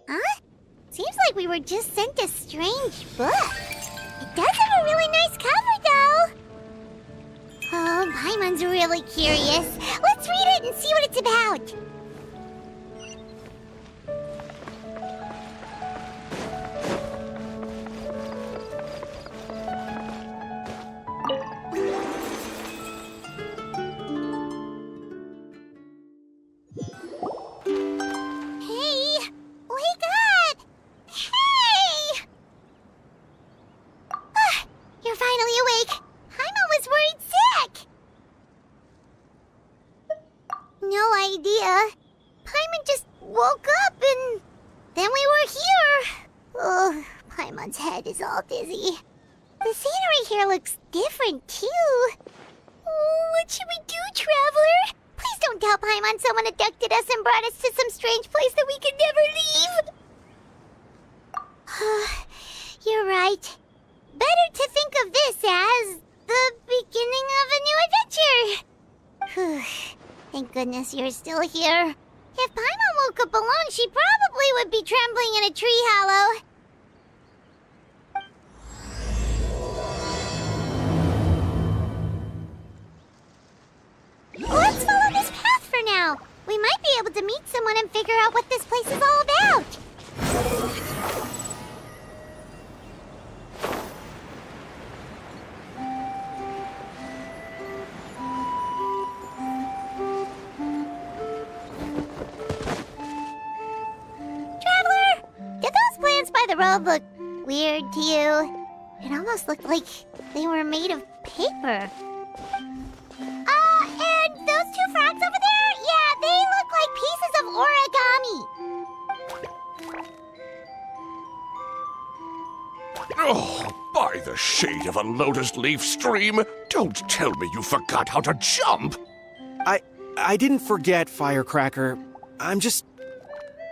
Huh? Seems like we were just sent a strange book. It does have a really nice cover, though. Oh, Paimon's really curious. Let's read it and see what it's about. Is all dizzy. The scenery here looks different, too. Oh, what should we do, Traveler? Please don't tell Paimon someone abducted us and brought us to some strange place that we can never leave. You're right. Better to think of this as the beginning of a new adventure. Thank goodness you're still here. If Paimon woke up alone, she probably would be trembling in a tree hollow. Let's follow this path for now. We might be able to meet someone and figure out what this place is all about. Traveler, did those plants by the road look weird to you? It almost looked like they were made of paper. And those two frogs over there? Yeah, they look like pieces of origami. Oh, by the shade of a lotus leaf stream, don't tell me you forgot how to jump! I didn't forget, Firecracker. I'm just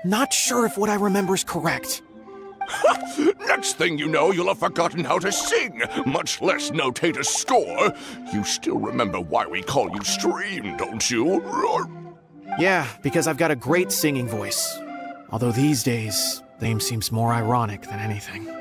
not sure if what I remember is correct. Next thing you know, you'll have forgotten how to sing, much less notate a score. You still remember why we call you Stream, don't you? Yeah, because I've got a great singing voice. Although these days, name seems more ironic than anything.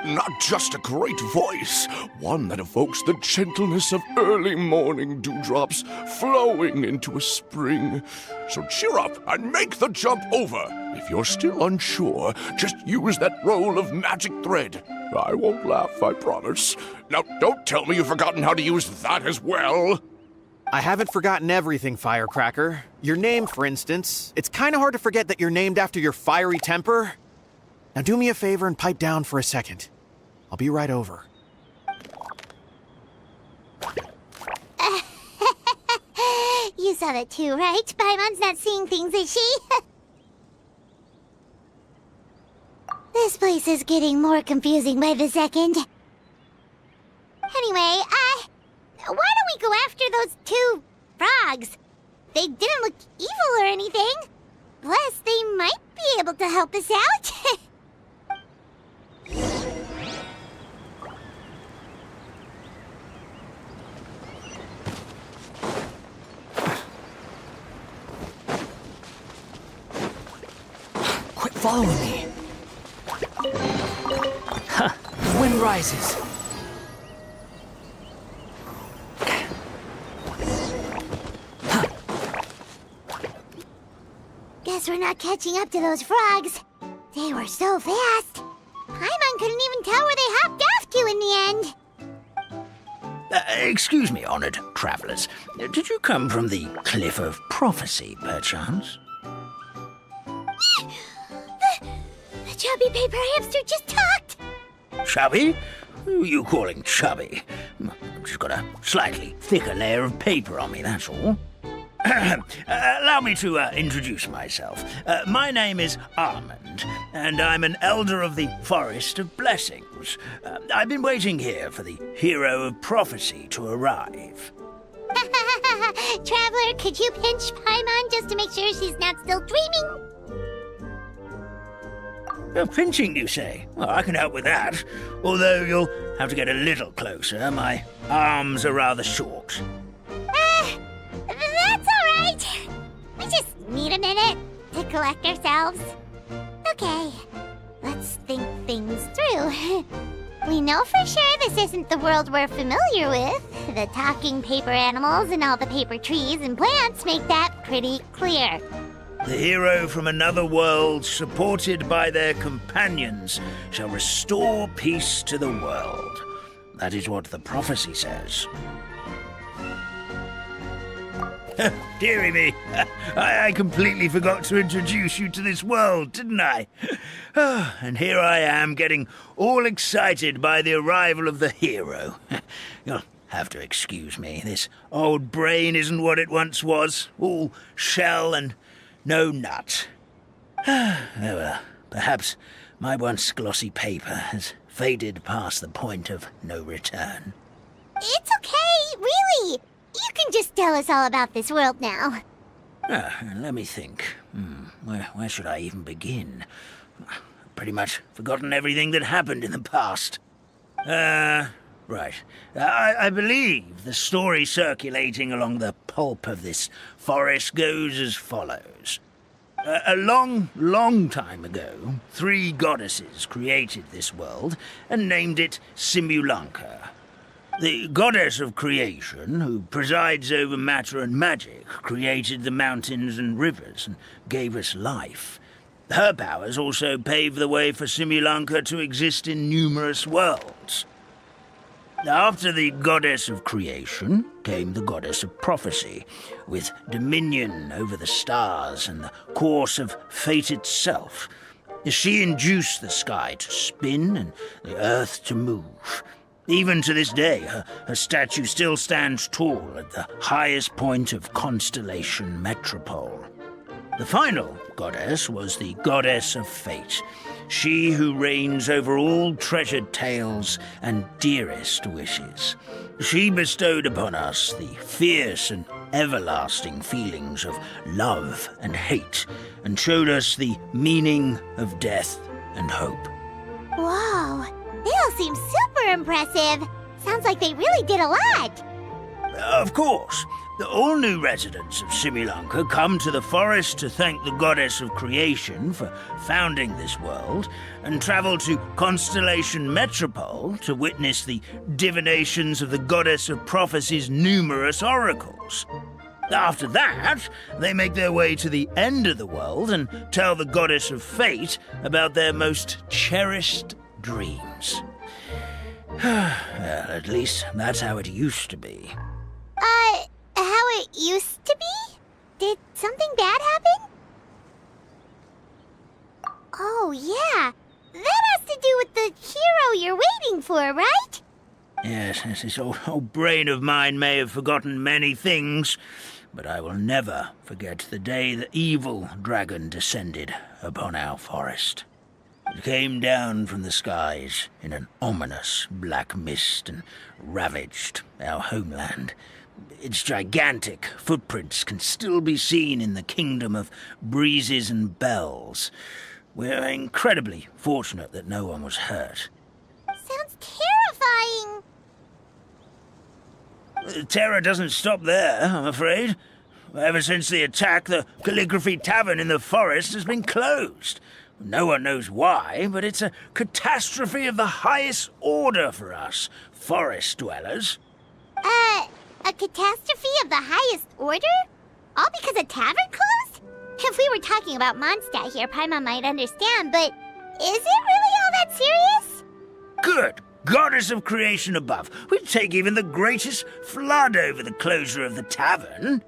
Not just a great voice, one that evokes the gentleness of early morning dewdrops flowing into a spring. So cheer up and make the jump over. If you're still unsure, just use that roll of magic thread. I won't laugh, I promise. Now, don't tell me you've forgotten how to use that as well. I haven't forgotten everything, Firecracker. Your name, for instance. It's kind of hard to forget that you're named after your fiery temper. Now do me a favor and pipe down for a second. I'll be right over. You saw that too, right? Paimon's not seeing things, is she? This place is getting more confusing by the second. Anyway, why don't we go after those two frogs? They didn't look evil or anything. Plus, they might be able to help us out. Quit following me. Huh. The wind rises. Guess we're not catching up to those frogs. They were so fast. Paimon couldn't even tell where they hopped off to in the end. Excuse me, honored travelers. Did you come from the Cliff of Prophecy, perchance? The chubby paper hamster just talked. Chubby? Who are you calling chubby? I've just got a slightly thicker layer of paper on me, that's all. Allow me to introduce myself. My name is Armand, and I'm an elder of the Forest of Blessings. I've been waiting here for the hero of prophecy to arrive. Traveler, could you pinch Paimon just to make sure she's not still dreaming? Pinching, you say? Well, I can help with that. Although you'll have to get a little closer. My arms are rather short. That's all right. We just need a minute to collect ourselves. Okay, Okay, let's think things through. We know for sure this isn't the world we're familiar with. The talking paper animals and all the paper trees and plants make that pretty clear. The hero from another world, supported by their companions, shall restore peace to the world. That is what the prophecy says. Dearie me, I completely forgot to introduce you to this world, didn't I? And here I am, getting all excited by the arrival of the hero. You'll have to excuse me. This old brain isn't what it once was, all shell and no nut. Oh well, perhaps my once glossy paper has faded past the point of no return. It's okay, really. You can just tell us all about this world now. Let me think. Where should I even begin? Pretty much forgotten everything that happened in the past. Right. I believe the story circulating along the pulp of this forest goes as follows. A long time ago, 3 goddesses created this world and named it Simulanka. The goddess of creation, who presides over matter and magic, created the mountains and rivers and gave us life. Her powers also paved the way for Simulanka to exist in numerous worlds. After the goddess of creation came the goddess of prophecy, with dominion over the stars and the course of fate itself. She induced the sky to spin and the earth to move. Even to this day, her statue still stands tall at the highest point of Constellation Metropole. The final goddess was the goddess of fate, she who reigns over all treasured tales and dearest wishes. She bestowed upon us the fierce and everlasting feelings of love and hate, and showed us the meaning of death and hope. Whoa, they all seem super impressive. Sounds like they really did a lot. Of course. All new residents of Simulanka come to the forest to thank the goddess of creation for founding this world, and travel to Constellation Metropole to witness the divinations of the goddess of prophecy's numerous oracles. After that, they make their way to the end of the world and tell the goddess of fate about their most cherished dreams. Well, at least that's how it used to be. How it used to be? Did something bad happen? Oh, yeah. That has to do with the hero you're waiting for, right? Yes, this old brain of mine may have forgotten many things, but I will never forget the day the evil dragon descended upon our forest. It came down from the skies in an ominous black mist and ravaged our homeland. Its gigantic footprints can still be seen in the kingdom of breezes and bells. We're incredibly fortunate that no one was hurt. Sounds terrifying. The terror doesn't stop there, I'm afraid. Ever since the attack, the Calligraphy Tavern in the forest has been closed. No one knows why, but it's a catastrophe of the highest order for us, forest dwellers. A catastrophe of the highest order? All because a tavern closed? If we were talking about Mondstadt here, Paimon might understand, but is it really all that serious? Good. Goddess of creation above. We'd take even the greatest flood over the closure of the tavern.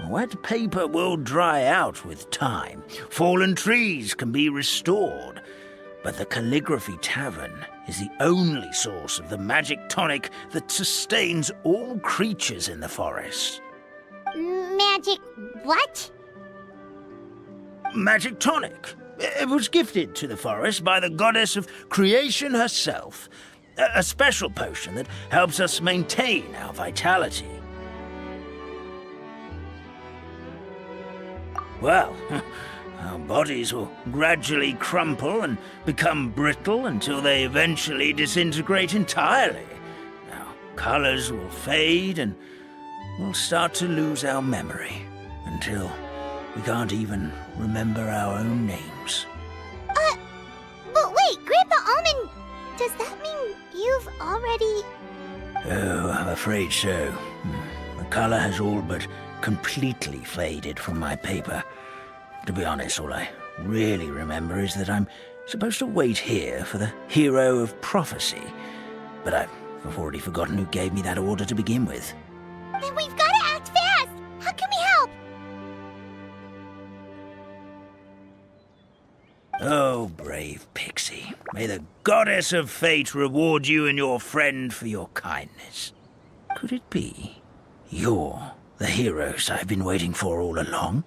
Wet paper will dry out with time. Fallen trees can be restored. But the Calligraphy Tavern is the only source of the magic tonic that sustains all creatures in the forest. Magic what? Magic tonic. It was gifted to the forest by the goddess of creation herself. A special potion that helps us maintain our vitality. Well, our bodies will gradually crumple and become brittle until they eventually disintegrate entirely. Our colors will fade and we'll start to lose our memory until we can't even remember our own names. afraid so. The color has all but completely faded from my paper. To be honest, all I really remember is that I'm supposed to wait here for the hero of prophecy. But I've already forgotten who gave me that order to begin with. Then we've got to act fast! How can we help? Oh, brave Pixie. May the goddess of fate reward you and your friend for your kindness. Could it be you're the heroes I've been waiting for all along?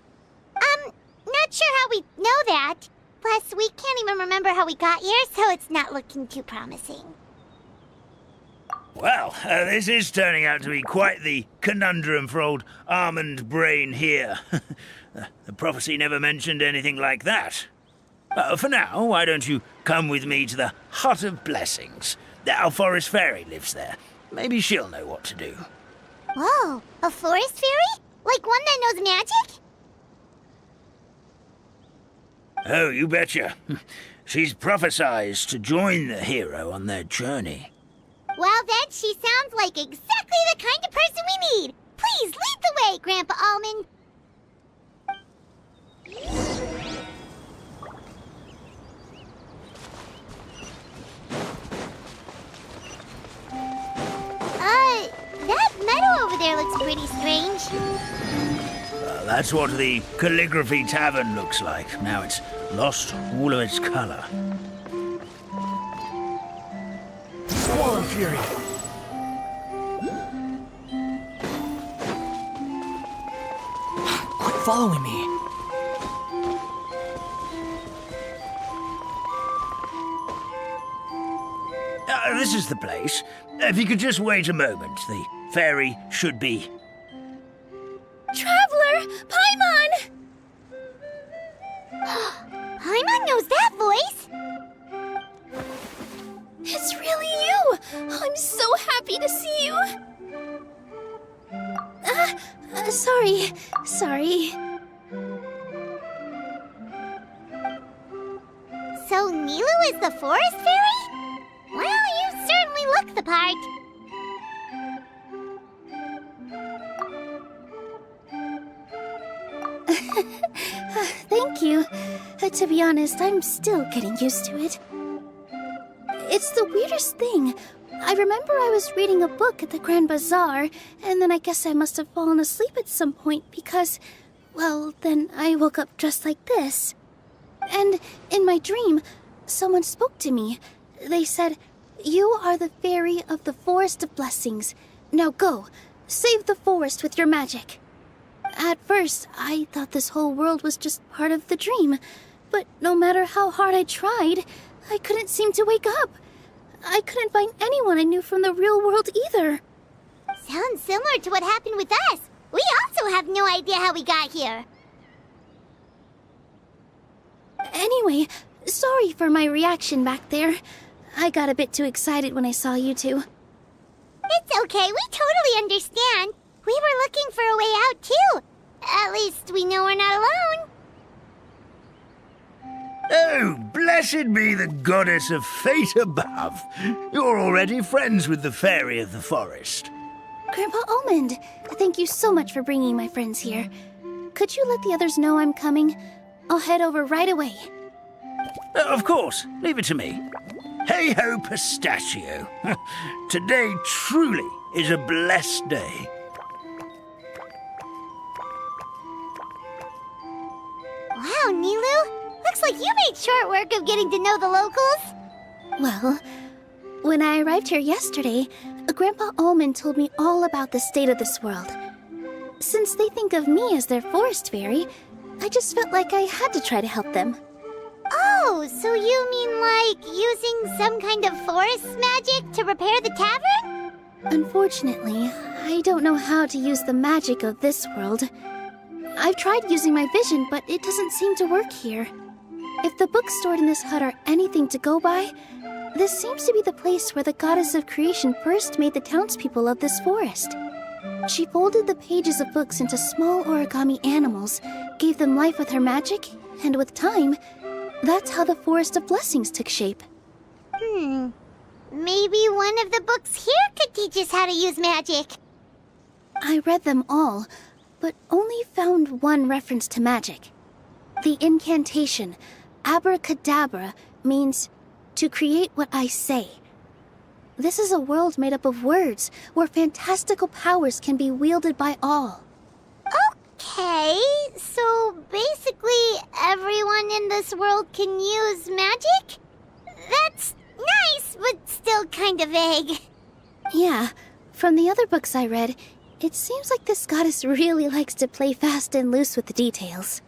Not sure how we know that. Plus, we can't even remember how we got here, so it's not looking too promising. Well, this is turning out to be quite the conundrum for old Almond Brain here. The prophecy never mentioned anything like that. For now, why don't you come with me to the Hut of Blessings? Our forest fairy lives there. Maybe she'll know what to do. Whoa, a forest fairy? Like one that knows magic? Oh, you betcha. She's prophesized to join the hero on their journey. Well then, she sounds like exactly the kind of person we need. Please lead the way, Grandpa Almond. That meadow over there looks pretty strange. That's what the Calligraphy Tavern looks like. Now it's lost all of its color. Swallow Fury. Quit following me. This is the place. If you could just wait a moment, the fairy should be... Traveler! Paimon! Paimon knows that voice! It's really you! I'm so happy to see you! Sorry. So Nilu is the forest fairy? Well, you certainly look the part. Thank you. To be honest, I'm still getting used to it. It's the weirdest thing. I remember I was reading a book at the Grand Bazaar, and then I guess I must have fallen asleep at some point because, well, then I woke up just like this. And in my dream, someone spoke to me. They said, "You are the fairy of the Forest of Blessings. Now go, save the forest with your magic." At first, I thought this whole world was just part of the dream, but no matter how hard I tried, I couldn't seem to wake up. I couldn't find anyone I knew from the real world either. Sounds similar to what happened with us. We also have no idea how we got here. Anyway, sorry for my reaction back there. I got a bit too excited when I saw you two. It's okay, we totally understand. We were looking for a way out, too. At least we know we're not alone. Oh, blessed be the goddess of fate above. You're already friends with the fairy of the forest. Grandpa Almond, thank you so much for bringing my friends here. Could you let the others know I'm coming? I'll head over right away. Of course, leave it to me. Hey-ho, pistachio. Today truly is a blessed day. Wow, Nilu. Looks like you made short work of getting to know the locals. Well, when I arrived here yesterday, Grandpa Almond told me all about the state of this world. Since they think of me as their forest fairy, I just felt like I had to try to help them. Oh, so you mean like using some kind of forest magic to repair the tavern? Unfortunately, I don't know how to use the magic of this world. I've tried using my vision, but it doesn't seem to work here. If the books stored in this hut are anything to go by, this seems to be the place where the goddess of creation first made the townspeople of this forest. She folded the pages of books into small origami animals, gave them life with her magic, and with time, that's how the Forest of Blessings took shape. Maybe one of the books here could teach us how to use magic. I read them all, but only found one reference to magic. The incantation, abracadabra, means to create what I say. This is a world made up of words, where fantastical powers can be wielded by all. Okay, so basically everyone in this world can use magic? That's nice, but still kind of vague. Yeah, from the other books I read, it seems like this goddess really likes to play fast and loose with the details.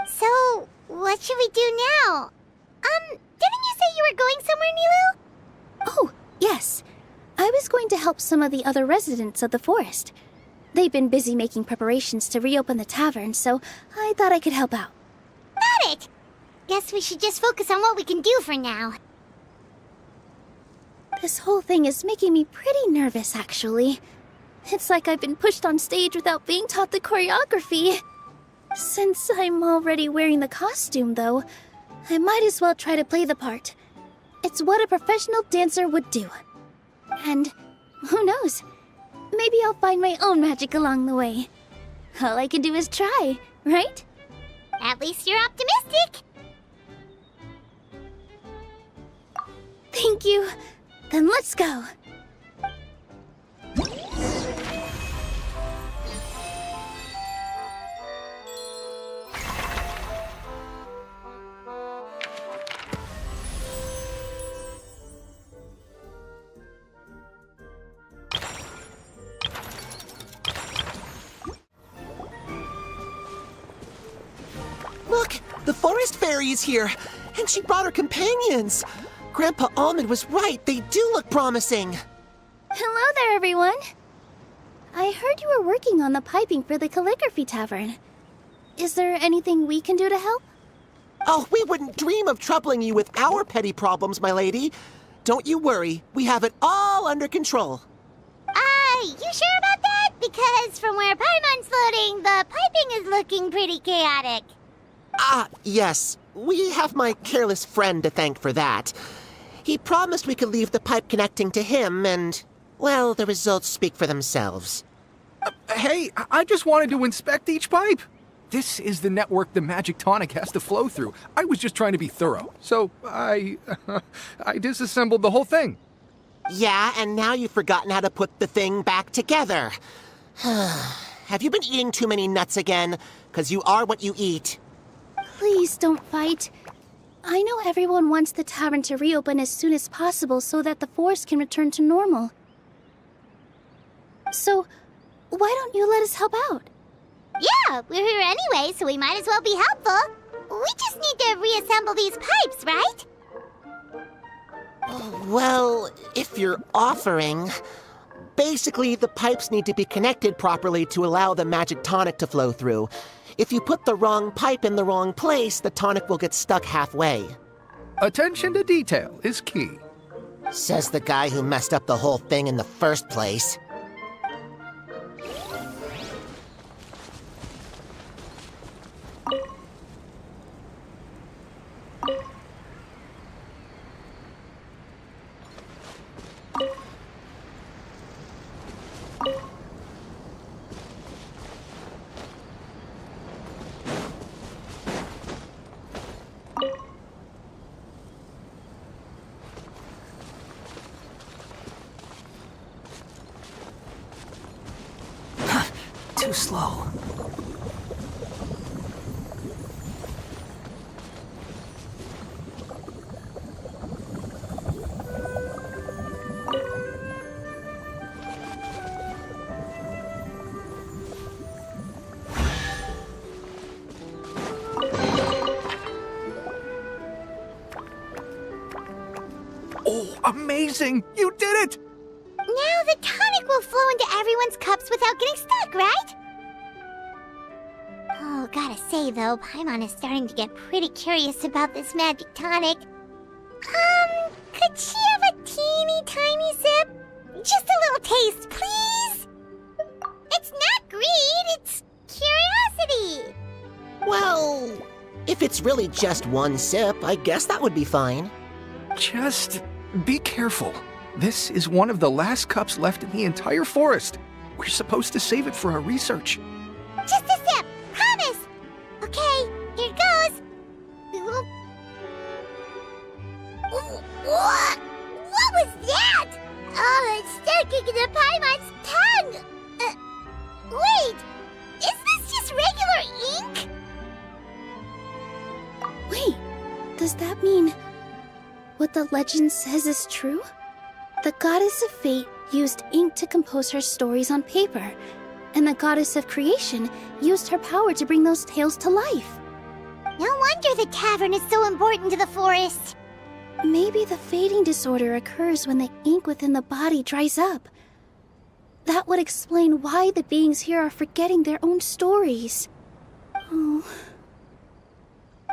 So, what should we do now? Didn't you say you were going somewhere, Nilu? Oh, yes. I was going to help some of the other residents of the forest. They've been busy making preparations to reopen the tavern, so I thought I could help out. Got it! Guess we should just focus on what we can do for now. This whole thing is making me pretty nervous, actually. It's like I've been pushed on stage without being taught the choreography. Since I'm already wearing the costume, though, I might as well try to play the part. It's what a professional dancer would do. And who knows? Maybe I'll find my own magic along the way. All I can do is try, right? At least you're optimistic. Thank you. Then let's go. Look, the forest fairy is here, and she brought her companions. Grandpa Almond was right, they do look promising. Hello there, everyone. I heard you were working on the piping for the calligraphy tavern. Is there anything we can do to help? Oh, we wouldn't dream of troubling you with our petty problems, my lady. Don't you worry, we have it all under control. You sure about that? Because from where Paimon's floating, the piping is looking pretty chaotic. Yes. We have my careless friend to thank for that. He promised we could leave the pipe connecting to him, and, well, the results speak for themselves. Hey, I just wanted to inspect each pipe. This is the network the magic tonic has to flow through. I was just trying to be thorough, so I disassembled the whole thing. Yeah, and now you've forgotten how to put the thing back together. Have you been eating too many nuts again? 'Cause you are what you eat. Please don't fight. I know everyone wants the tavern to reopen as soon as possible so that the forest can return to normal. So, why don't you let us help out? Yeah, we're here anyway, so we might as well be helpful. We just need to reassemble these pipes, right? Well, if you're offering... Basically, the pipes need to be connected properly to allow the magic tonic to flow through. If you put the wrong pipe in the wrong place, the tonic will get stuck halfway. Attention to detail is key. Says the guy who messed up the whole thing in the first place. Too slow. Oh, amazing! You did it! Now the tonic will flow into everyone's cups without getting stuck, right? Oh, gotta say though, Paimon is starting to get pretty curious about this magic tonic. Could she have a teeny tiny sip? Just a little taste, please? It's not greed, it's curiosity. Well, if it's really just one sip, I guess that would be fine. Just be careful. This is one of the last cups left in the entire forest. We're supposed to save it for our research. Just a sip, promise! Okay, here goes. What was that? Oh, it's sticking in the Paimon's tongue! Wait, is this just regular ink? Wait, does that mean what the legend says is true? The goddess of fate used ink to compose her stories on paper, and the goddess of creation used her power to bring those tales to life. No wonder the tavern is so important to the forest. Maybe the fading disorder occurs when the ink within the body dries up. That would explain why the beings here are forgetting their own stories. Oh.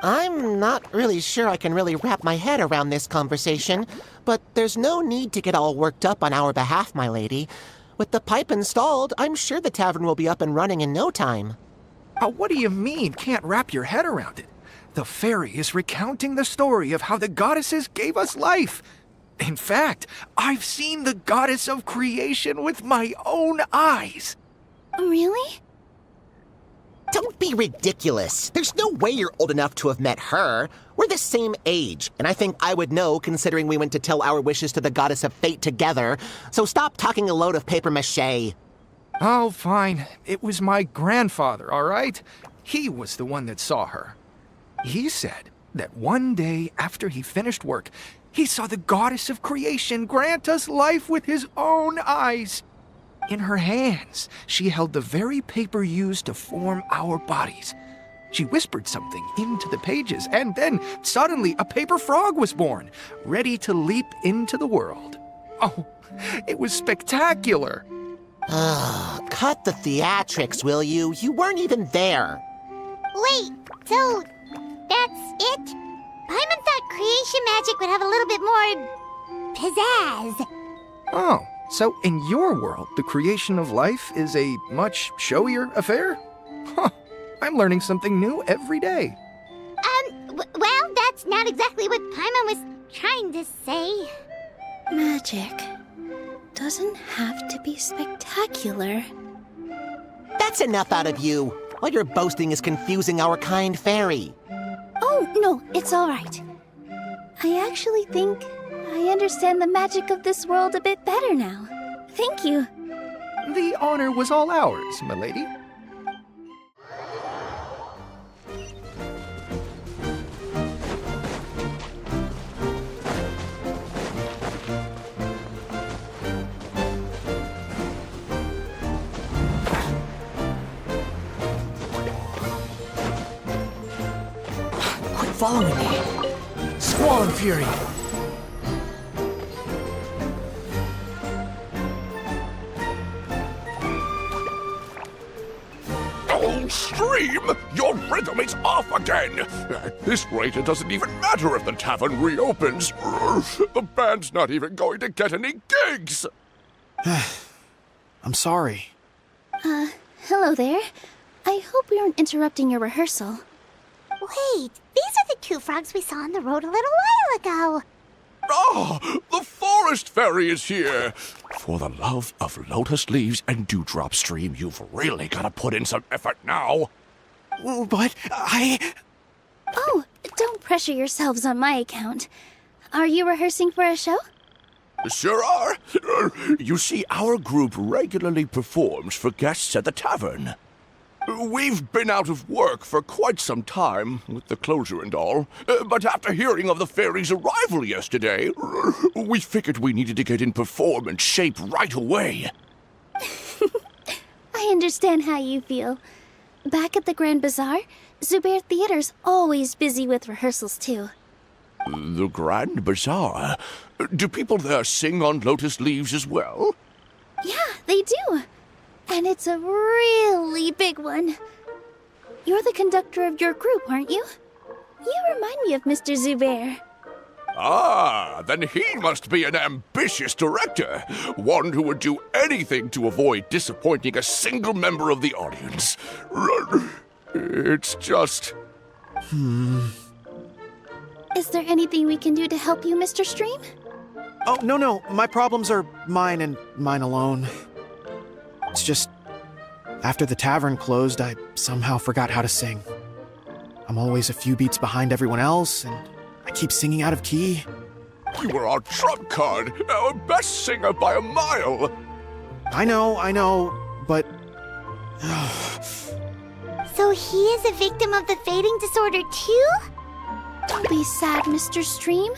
I'm not really sure I can really wrap my head around this conversation, but there's no need to get all worked up on our behalf, my lady. With the pipe installed, I'm sure the tavern will be up and running in no time. What do you mean, can't wrap your head around it? The fairy is recounting the story of how the goddesses gave us life. In fact, I've seen the goddess of creation with my own eyes. Really? Don't be ridiculous. There's no way you're old enough to have met her. We're the same age, and I think I would know considering we went to tell our wishes to the goddess of fate together. So stop talking a load of papier-mâché. Oh, fine. It was my grandfather, all right? He was the one that saw her. He said that one day after he finished work, he saw the goddess of creation grant us life with his own eyes. In her hands, she held the very paper used to form our bodies. She whispered something into the pages, and then suddenly a paper frog was born, ready to leap into the world. Oh, it was spectacular. Cut the theatrics, will you? You weren't even there. Wait, so that's it? Paimon thought creation magic would have a little bit more pizzazz. Oh, so in your world, the creation of life is a much showier affair? Huh, I'm learning something new every day. Well, that's not exactly what Paimon was trying to say. Magic doesn't have to be spectacular. That's enough out of you. All your boasting is confusing our kind fairy. Oh, no, it's all right. I actually think I understand the magic of this world a bit better now. Thank you. The honor was all ours, milady. Quit following me. Squall and fury. Oh, Stream! Your rhythm is off again! At this rate, it doesn't even matter if the tavern reopens. The band's not even going to get any gigs! I'm sorry. Hello there. I hope we aren't interrupting your rehearsal. Wait, these are the two frogs we saw on the road a little while ago. Ah, the forest fairy is here! For the love of lotus leaves and dewdrop, Stream, you've really got to put in some effort now. But Oh, don't pressure yourselves on my account. Are you rehearsing for a show? Sure are. You see, our group regularly performs for guests at the tavern. We've been out of work for quite some time, with the closure and all, but after hearing of the fairy's arrival yesterday, we figured we needed to get in performance shape right away. I understand how you feel. Back at the Grand Bazaar, Zubair Theater's always busy with rehearsals too. The Grand Bazaar? Do people there sing on lotus leaves as well? Yeah, they do. And it's a really big one. You're the conductor of your group, aren't you? You remind me of Mr. Zubair. Ah, then he must be an ambitious director. One who would do anything to avoid disappointing a single member of the audience. It's just... Is there anything we can do to help you, Mr. Stream? Oh, no. My problems are mine and mine alone. It's just, after the tavern closed, I somehow forgot how to sing. I'm always a few beats behind everyone else, and I keep singing out of key. You were our trump card, our best singer by a mile. I know, but... So he is a victim of the fading disorder too? Don't be sad, Mr. Stream.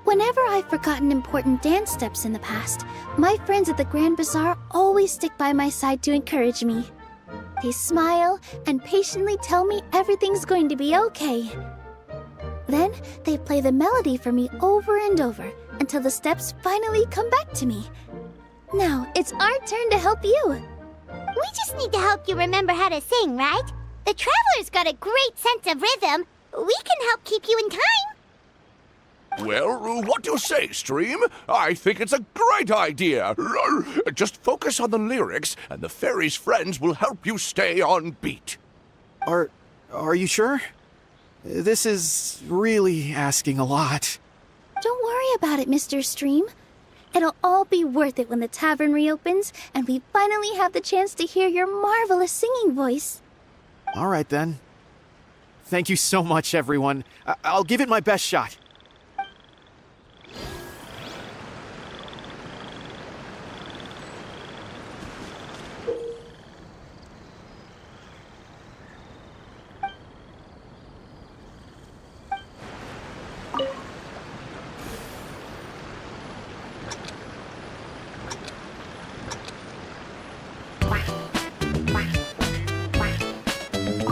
Whenever I've forgotten important dance steps in the past, my friends at the Grand Bazaar always stick by my side to encourage me. They smile and patiently tell me everything's going to be okay. Then they play the melody for me over and over until the steps finally come back to me. Now it's our turn to help you. We just need to help you remember how to sing, right? The Traveler's got a great sense of rhythm. We can help keep you in time. Well, what do you say, Stream? I think it's a great idea. Just focus on the lyrics, and the fairy's friends will help you stay on beat. Are you sure? This is really asking a lot. Don't worry about it, Mr. Stream. It'll all be worth it when the tavern reopens and we finally have the chance to hear your marvelous singing voice. All right, then. Thank you so much, everyone. I'll give it my best shot.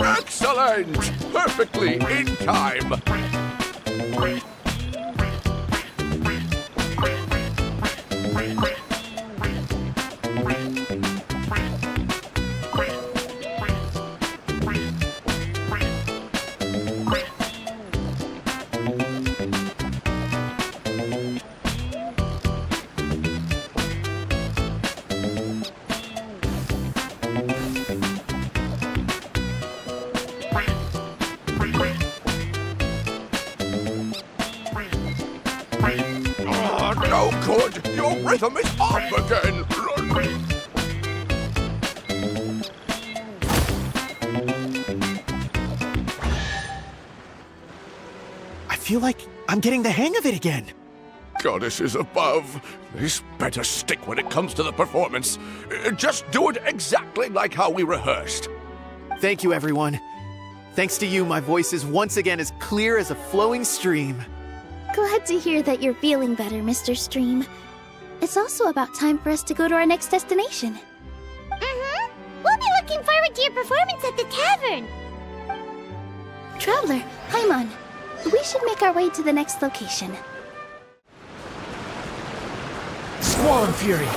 Excellent! Perfectly in time. No good! Your rhythm is off again! I feel like I'm getting the hang of it again. Goddesses above, this better stick when it comes to the performance. Just do it exactly like how we rehearsed. Thank you, everyone. Thanks to you, my voice is once again as clear as a flowing stream. Glad to hear that you're feeling better, Mr. Stream. It's also about time for us to go to our next destination. We'll be looking forward to your performance at the tavern. Traveler, Paimon, we should make our way to the next location. Squall Fury!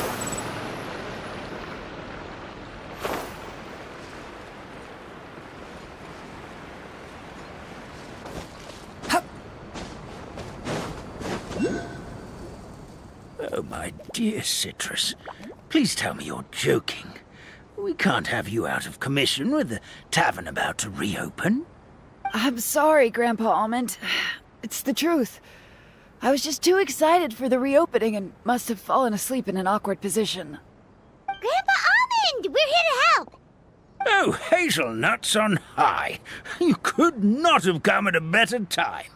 Oh, my dear Citrus, please tell me you're joking. We can't have you out of commission with the tavern about to reopen. I'm sorry, Grandpa Almond. It's the truth. I was just too excited for the reopening and must have fallen asleep in an awkward position. Grandpa Almond, we're here to help. Oh, hazelnuts on high. You could not have come at a better time.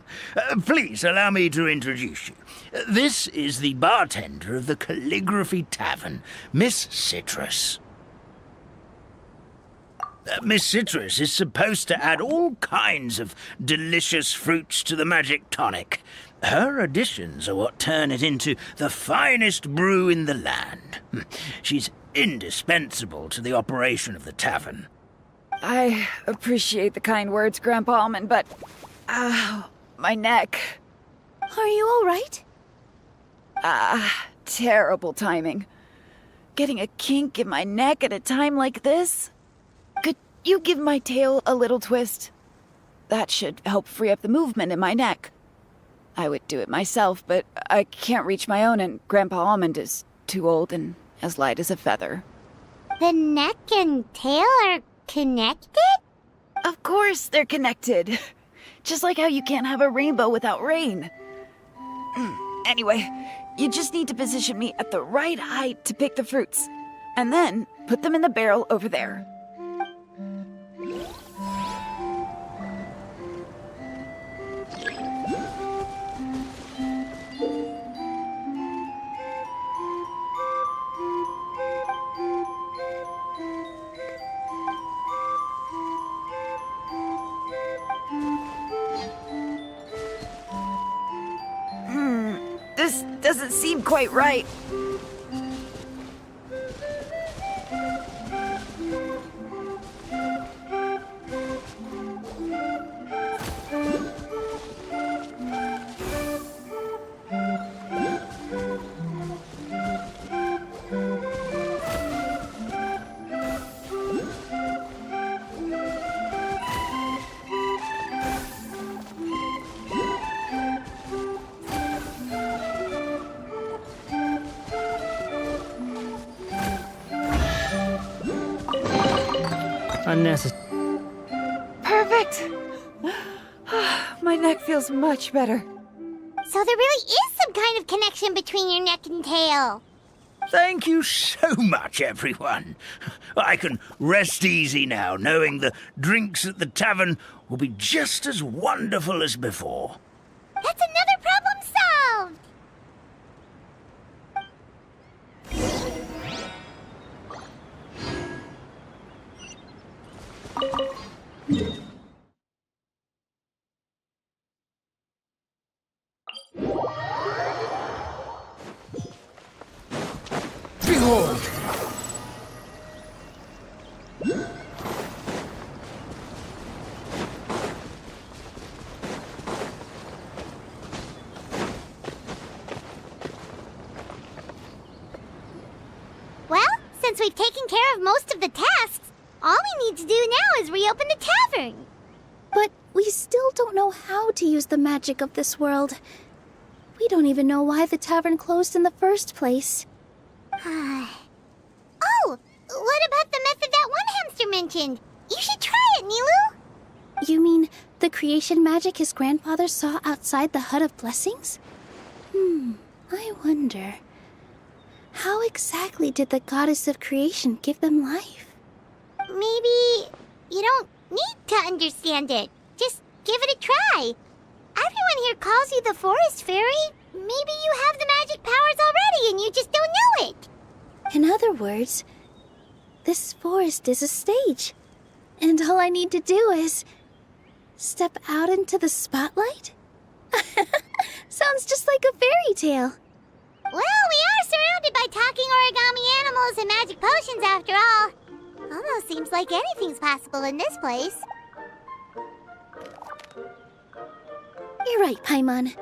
Please allow me to introduce you. This is the bartender of the Calligraphy Tavern, Miss Citrus. Miss Citrus is supposed to add all kinds of delicious fruits to the magic tonic. Her additions are what turn it into the finest brew in the land. She's indispensable to the operation of the tavern. I appreciate the kind words, Grandpa Almond, but... Ow, my neck. Are you all right? Terrible timing. Getting a kink in my neck at a time like this? Could you give my tail a little twist? That should help free up the movement in my neck. I would do it myself, but I can't reach my own, and Grandpa Almond is too old and as light as a feather. The neck and tail are connected? Of course they're connected. Just like how you can't have a rainbow without rain. Anyway, you just need to position me at the right height to pick the fruits, and then put them in the barrel over there. This doesn't seem quite right. Unnecessary. Perfect! My neck feels much better. So there really is some kind of connection between your neck and tail. Thank you so much, everyone. I can rest easy now, knowing the drinks at the tavern will be just as wonderful as before. That's another problem solved! Behold! Well, since we've taken care of most of the tasks, all we need to do now is reopen the tavern. But we still don't know how to use the magic of this world. We don't even know why the tavern closed in the first place. Oh, what about the method that one hamster mentioned? You should try it, Nilu. You mean the creation magic his grandfather saw outside the Hut of Blessings? I wonder. How exactly did the goddess of creation give them life? Maybe you don't need to understand it. Just give it a try. Everyone here calls you the Forest Fairy. Maybe you have the magic powers already and you just don't know it. In other words, this forest is a stage. And all I need to do is step out into the spotlight? Sounds just like a fairy tale. Well, we are surrounded by talking origami animals and magic potions after all. Almost seems like anything's possible in this place. You're right, Paimon.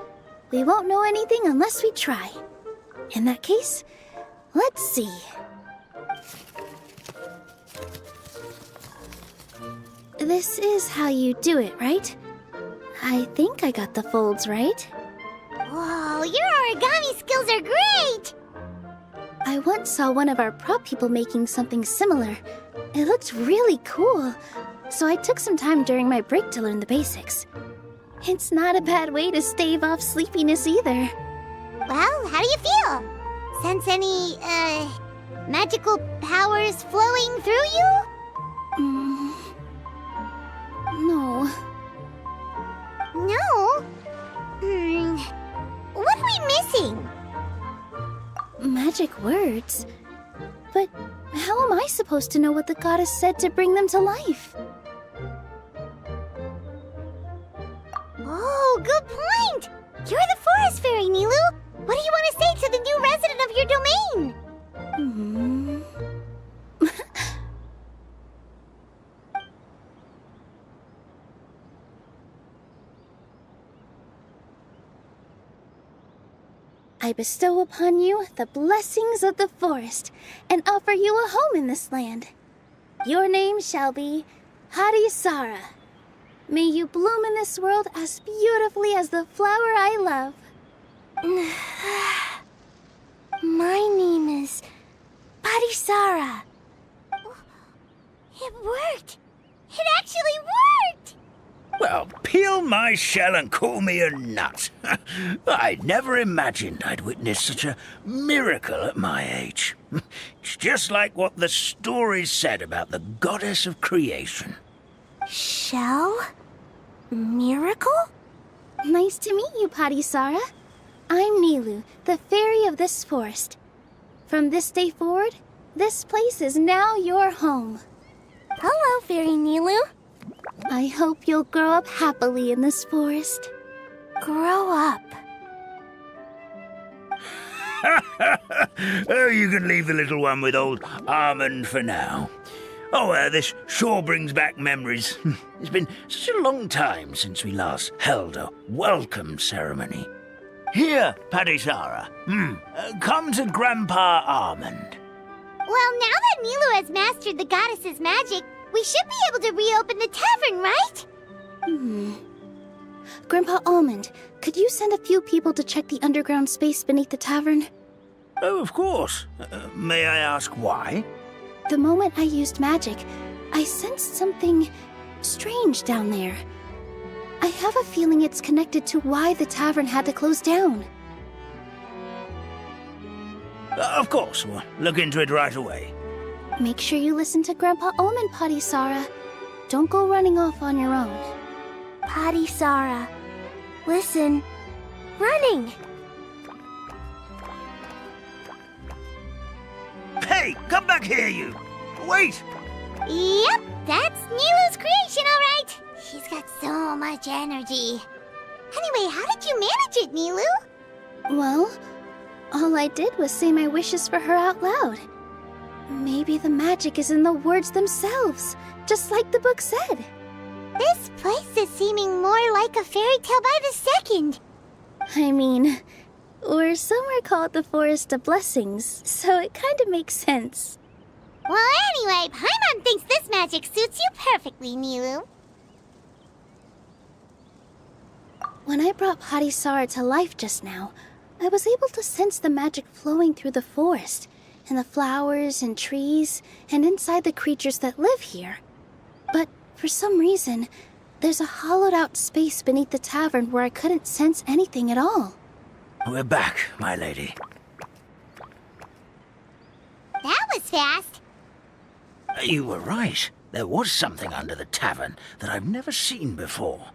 We won't know anything unless we try. In that case, let's see. This is how you do it, right? I think I got the folds right. Whoa, your origami skills are great! I once saw one of our prop people making something similar. It looked really cool, so I took some time during my break to learn the basics. It's not a bad way to stave off sleepiness either. Well, how do you feel? Sense any, magical powers flowing through you? No. No? What are we missing? Magic words? But how am I supposed to know what the goddess said to bring them to life? Oh, good point! You're the Forest Fairy, Nilu! What do you want to say to the new resident of your domain? I bestow upon you the blessings of the forest and offer you a home in this land. Your name shall be Harisara. May you bloom in this world as beautifully as the flower I love. My name is Parisara. It worked! It actually worked! Well, peel my shell and call me a nut. I never imagined I'd witness such a miracle at my age. It's just like what the stories said about the goddess of creation. Shell? Miracle? Nice to meet you, Padisara. I'm Nilu, the fairy of this forest. From this day forward, this place is now your home. Hello, Fairy Nilu. I hope you'll grow up happily in this forest. Grow up. Oh, you can leave the little one with old Almond for now. Oh, this sure brings back memories. It's been such a long time since we last held a welcome ceremony. Here, Padisara. Come to Grandpa Almond. Well, now that Nilu has mastered the goddess's magic, we should be able to reopen the tavern, right? Grandpa Almond, could you send a few people to check the underground space beneath the tavern? Oh, of course. May I ask why? The moment I used magic, I sensed something strange down there. I have a feeling it's connected to why the tavern had to close down. Of course, we'll look into it right away. Make sure you listen to Grandpa Almond, Padisara. Don't go running off on your own. Padisara. Listen. Running! Hey, come back here, you! Wait! Yep, that's Nilu's creation, all right. She's got so much energy. Anyway, how did you manage it, Nilu? Well, all I did was say my wishes for her out loud. Maybe the magic is in the words themselves, just like the book said. This place is seeming more like a fairy tale by the second. I mean, or somewhere called the Forest of Blessings, so it kind of makes sense. Well, anyway, Paimon thinks this magic suits you perfectly, Nilu. When I brought Padisara to life just now, I was able to sense the magic flowing through the forest, and the flowers and trees, and inside the creatures that live here. But for some reason, there's a hollowed-out space beneath the tavern where I couldn't sense anything at all. We're back, my lady. That was fast. You were right. There was something under the tavern that I've never seen before.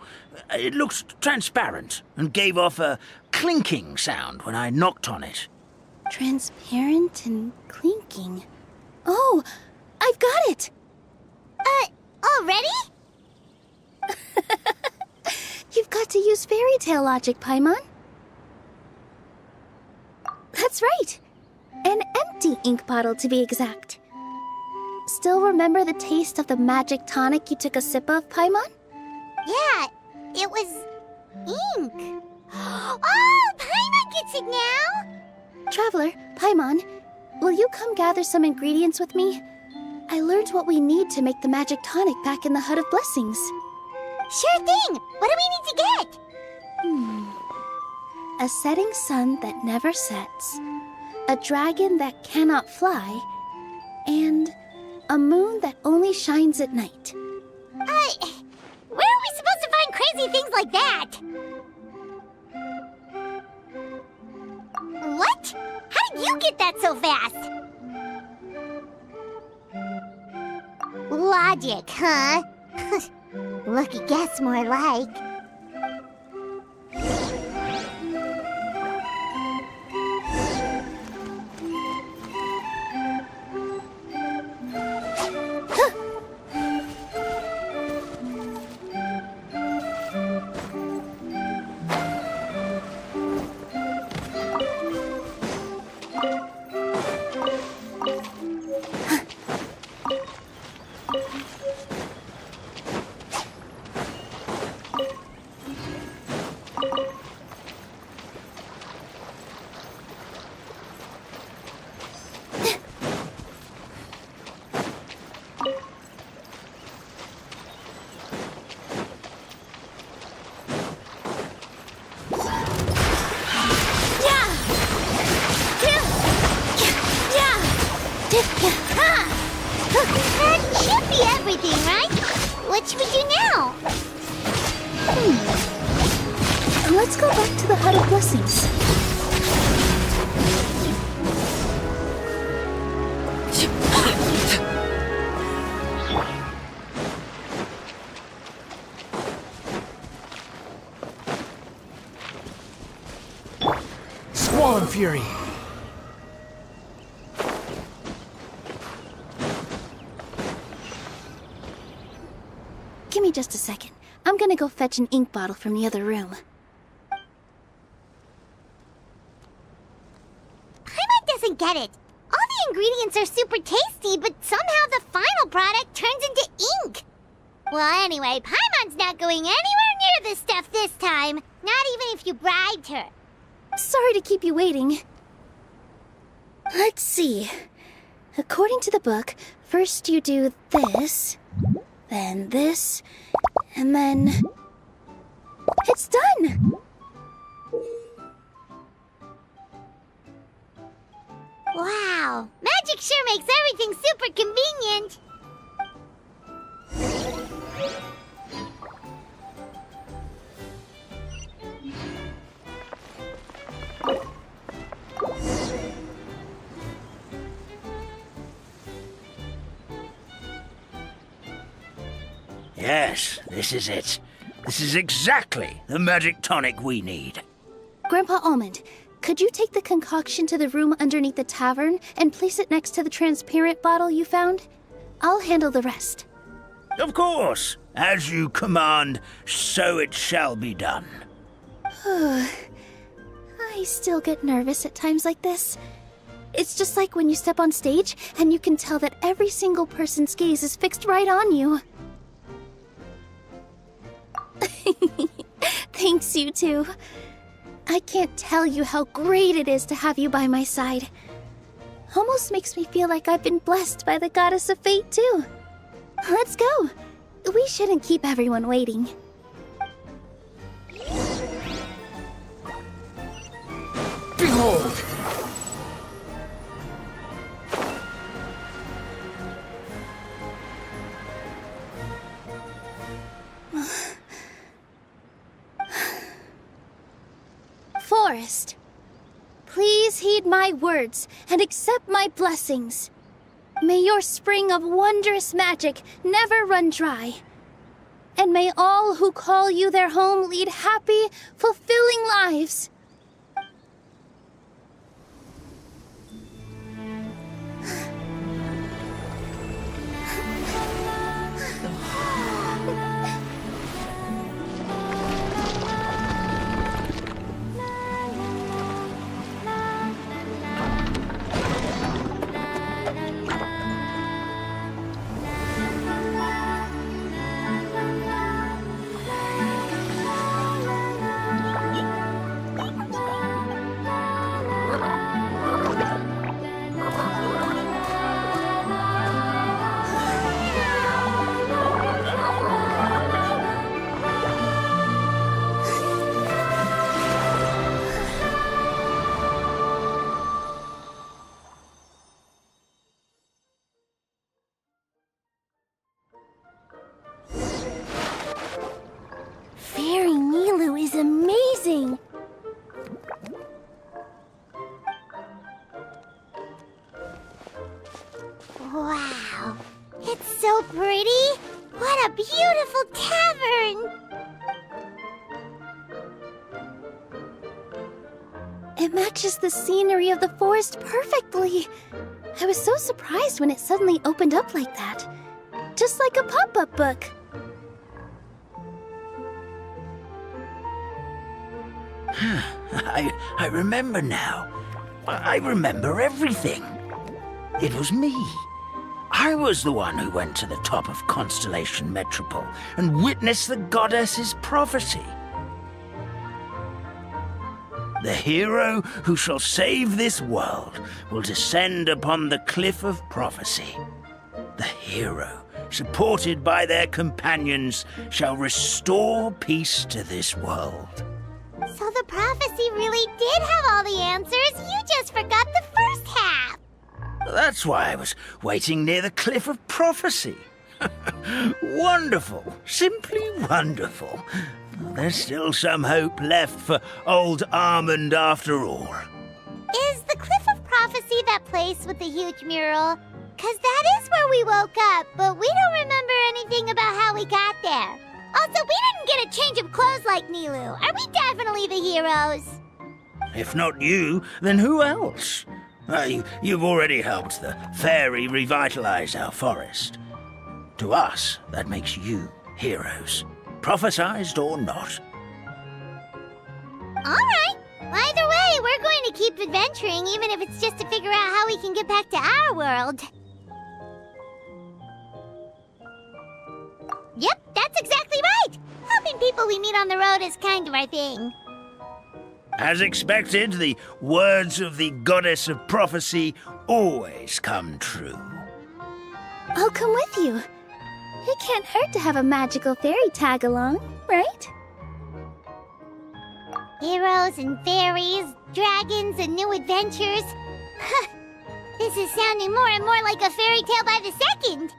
It looked transparent and gave off a clinking sound when I knocked on it. Transparent and clinking. Oh, I've got it! Already? You've got to use fairy tale logic, Paimon. That's right. An empty ink bottle, to be exact. Still remember the taste of the magic tonic you took a sip of, Paimon? Yeah, it was ink. Oh, Paimon gets it now! Traveler, Paimon, will you come gather some ingredients with me? I learned what we need to make the magic tonic back in the Hut of Blessings. Sure thing! What do we need to get? A setting sun that never sets, a dragon that cannot fly, and a moon that only shines at night. Where are we supposed to find crazy things like that? What? How did you get that so fast? Logic, huh? Lucky guess, more like. That should be everything, right? What should we do now? blessings. Swan Fury! Give me just a second. I'm gonna go fetch an ink bottle from the other room. Paimon doesn't get it. All the ingredients are super tasty, but somehow the final product turns into ink. Well, anyway, Paimon's not going anywhere near this stuff this time. Not even if you bribed her. Sorry to keep you waiting. Let's see. According to the book, first you do this, then this, and then... It's done! Wow, magic sure makes everything super convenient. Yes, this is it. This is exactly the magic tonic we need. Grandpa Almond, could you take the concoction to the room underneath the tavern and place it next to the transparent bottle you found? I'll handle the rest. Of course. As you command, so it shall be done. I still get nervous at times like this. It's just like when you step on stage and you can tell that every single person's gaze is fixed right on you. Thanks, you two. I can't tell you how great it is to have you by my side. Almost makes me feel like I've been blessed by the goddess of fate, too. Let's go. We shouldn't keep everyone waiting. Behold! Forest, please heed my words and accept my blessings. May your spring of wondrous magic never run dry. And may all who call you their home lead happy, fulfilling lives. Fairy Nilu is amazing! Wow, it's so pretty. What a beautiful tavern. It matches the scenery of the forest perfectly. I was so surprised when it suddenly opened up like that. Just like a pop-up book. I remember now. I remember everything. It was me. I was the one who went to the top of Constellation Metropole and witnessed the goddess's prophecy. The hero who shall save this world will descend upon the cliff of prophecy. The hero, supported by their companions, shall restore peace to this world. So the prophecy really did have all the answers. You just forgot the first half. That's why I was waiting near the cliff of prophecy. Wonderful. Simply wonderful. There's still some hope left for old Armand after all. Is the Cliff of Prophecy that place with the huge mural? 'Cause that is where we woke up, but we don't remember anything about how we got there. Also, we didn't get a change of clothes like Nilu. Are we definitely the heroes? If not you, then who else? You've already helped the fairy revitalize our forest. To us, that makes you heroes, prophesized or not. Alright. Either way, we're going to keep adventuring, even if it's just to figure out how we can get back to our world. Yep, that's exactly right! Helping people we meet on the road is kind of our thing. As expected, the words of the goddess of prophecy always come true. I'll come with you. It can't hurt to have a magical fairy tag along, right? Heroes and fairies, dragons and new adventures. This is sounding more and more like a fairy tale by the second.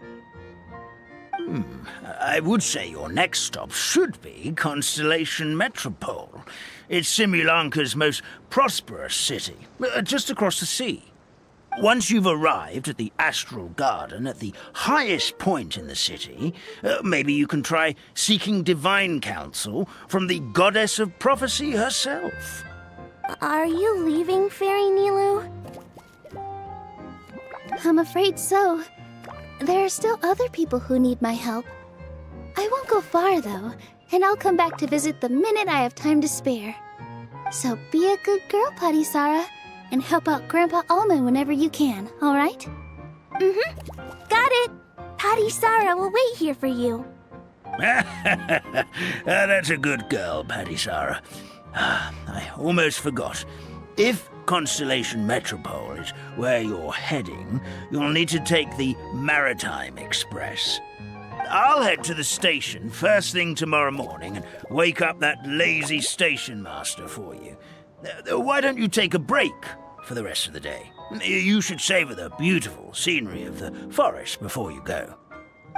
I would say your next stop should be Constellation Metropole. It's Simulanka's most prosperous city, just across the sea. Once you've arrived at the Astral Garden at the highest point in the city, maybe you can try seeking divine counsel from the goddess of prophecy herself. Are you leaving, Fairy Nilu? I'm afraid so. There are still other people who need my help. I won't go far, though, and I'll come back to visit the minute I have time to spare. So be a good girl, Padisara, and help out Grandpa Almond whenever you can, all right? Mm-hmm. Got it! Padisara will wait here for you. That's a good girl, Padisara. I almost forgot. If Constellation Metropole is where you're heading, you'll need to take the Maritime Express. I'll head to the station first thing tomorrow morning and wake up that lazy station master for you. Why don't you take a break for the rest of the day? You should savor the beautiful scenery of the forest before you go.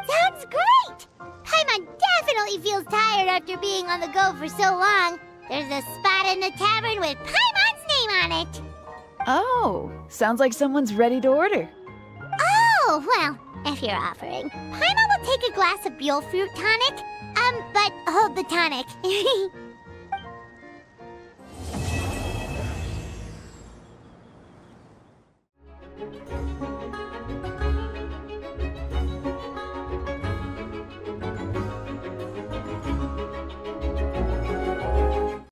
Sounds great! Paimon definitely feels tired after being on the go for so long. There's a spot in the tavern with Paimon's name on it. Oh, sounds like someone's ready to order. Oh, well, if you're offering. Paimon will take a glass of Buell fruit tonic. But hold the tonic.